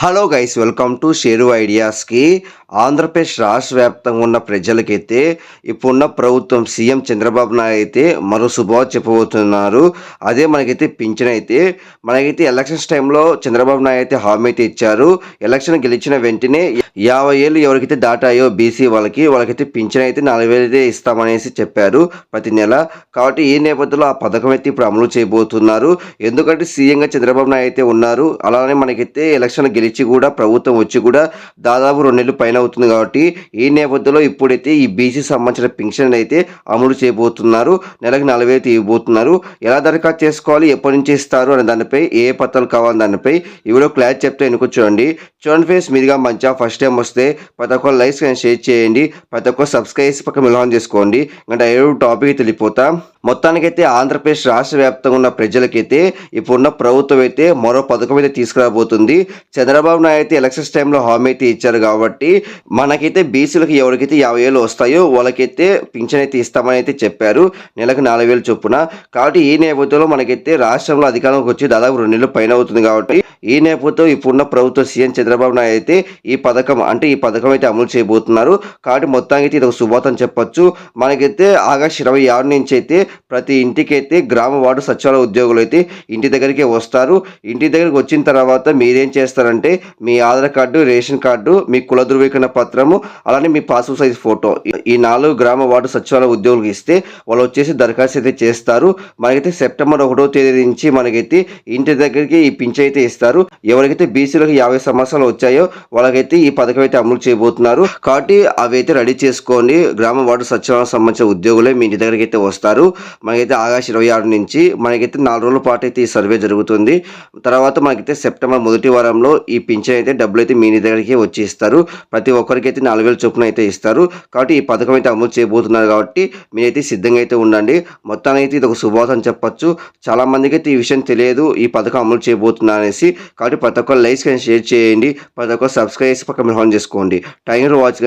Hello guys, welcome to Sheru ఐడియాస్కి. ఆంధ్రప్రదేశ్ రాష్ట్ర వ్యాప్తంగా ఉన్న ప్రజలకైతే ఇప్పుడున్న ప్రభుత్వం సీఎం చంద్రబాబు నాయుడు అయితే మరో శుభవార్త చెప్పబోతున్నారు. అదే మనకైతే పింఛన్ అయితే మనకైతే ఎలక్షన్స్ టైంలో చంద్రబాబు నాయుడు అయితే హామీ అయితే ఇచ్చారు. ఎలక్షన్ గెలిచిన వెంటనే 50 ఏళ్ళు ఎవరికైతే దాటాయో బీసీ వాళ్ళకైతే పింఛన్ అయితే 4,000 అయితే ఇస్తామనేసి చెప్పారు ప్రతి నెల. కాబట్టి ఈ నేపథ్యంలో ఆ పథకం అయితే ఇప్పుడు అమలు చేయబోతున్నారు. ఎందుకంటే సీఎంగా చంద్రబాబు నాయుడు అయితే ఉన్నారు. అలానే మనకైతే ఎలక్షన్ గెలిచి కూడా ప్రభుత్వం వచ్చి కూడా దాదాపు 2 నెలలు పైన అవుతుంది. కాబట్టి ఈ నేపథ్యంలో ఇప్పుడైతే ఈ బీసీ సంబంధించిన పింఛన్ అయితే అమలు చేయబోతున్నారు. నెలకు 40,000 అయితే ఇవ్వబోతున్నారు. ఎలా దరఖాస్తు చేసుకోవాలి, ఎప్పటి నుంచి ఇస్తారు అనే దానిపై, ఏ పత్రాలు కావాలి దానిపై ఈ వీడియో క్లారిటీ చెప్తే ఎన్నుకో చూడండి ఫ్రెండ్స్. మీరుగా మంచిగా ఫస్ట్ టైం వస్తే ప్రతి ఒక్క లైక్స్ షేర్ చేయండి, ప్రతి ఒక్క సబ్స్క్రైబ్ చేసి పక్కన మిలాన్ చేసుకోండి. అంటే ఏ టాపిక్ తెలిపోతాం. మొత్తానికైతే ఆంధ్రప్రదేశ్ రాష్ట్ర వ్యాప్తంగా ఉన్న ప్రజలకైతే ఇప్పుడున్న ప్రభుత్వం అయితే మరో పథకం అయితే తీసుకురాబోతుంది. చంద్రబాబు నాయుడు అయితే ఎలక్షన్స్ టైంలో హామీ అయితే ఇచ్చారు. కాబట్టి మనకైతే బీసీలకు ఎవరికైతే 50 ఏళ్ళు వస్తాయో వాళ్ళకైతే పింఛన్ అయితే ఇస్తామని అయితే చెప్పారు, నెలకు 4,000 చొప్పున. కాబట్టి ఈ నేపథ్యంలో మనకైతే రాష్ట్రంలో అధికారంలోకి వచ్చి దాదాపు 2 నెలలు పైన అవుతుంది. కాబట్టి ఈ నేపథ్యంలో ఇప్పుడున్న ప్రభుత్వం సీఎం చంద్రబాబు నాయుడు అయితే ఈ పథకం అయితే అమలు చేయబోతున్నారు. కాబట్టి మొత్తానికి అయితే ఇది ఒక శుభవార్త అని చెప్పొచ్చు. మనకైతే ఆగస్టు 26 నుంచి అయితే ప్రతి ఇంటికి అయితే గ్రామ వార్డు సచివాలయ ఉద్యోగులు అయితే ఇంటి దగ్గరికి వస్తారు. ఇంటి దగ్గరికి వచ్చిన తర్వాత మీరేం చేస్తారంటే మీ ఆధార్ కార్డు, రేషన్ కార్డు, మీ కుల ధృవీకరణ పత్రము, అలానే మీ పాస్పోర్ట్ సైజ్ ఫోటో ఈ 4 గ్రామ వార్డు సచివాలయ ఉద్యోగులకు ఇస్తే వాళ్ళు వచ్చేసి దరఖాస్తు అయితే చేస్తారు. మనకైతే సెప్టెంబర్ 1వ తేదీ నుంచి మనకైతే ఇంటి దగ్గరికి ఈ పింఛన్ అయితే ఇస్తారు. ఎవరికైతే బీసీలకు 50 సంవత్సరాలు వచ్చాయో వాళ్ళకైతే ఈ పథకం అయితే అమలు చేయబోతున్నారు. కాబట్టి అవి అయితే రెడీ చేసుకోండి. గ్రామ వార్డు సచివాలయం సంబంధించిన ఉద్యోగులే మీ ఇంటి దగ్గరికి అయితే వస్తారు. మనకైతే ఆగస్టు 26 నుంచి మనకైతే 4 రోజుల పాటు అయితే ఈ సర్వే జరుగుతుంది. తర్వాత మనకైతే సెప్టెంబర్ మొదటి వారంలో ఈ పింఛన్ అయితే డబ్బులు అయితే మీ దగ్గరికి వచ్చి ఇస్తారు. ప్రతి ఒక్కరికి అయితే 4,000 చొప్పున అయితే ఇస్తారు. కాబట్టి ఈ పథకం అయితే అమలు చేయబోతున్నారు. కాబట్టి మీరైతే సిద్ధంగా అయితే ఉండండి. మొత్తానికి అయితే ఇది ఒక శుభవార్త అని చెప్పొచ్చు. చాలా మందికి అయితే ఈ విషయం తెలియదు, ఈ పథకం అమలు చేయబోతున్నారు అనేసి. కాబట్టి ప్రతి ఒక్కరు లైక్స్ షేర్ చేయండి, ప్రతి ఒక్కరు సబ్స్క్రైబ్ చేసి పక్కన ఆన్ చేసుకోండి. Thank you for watching.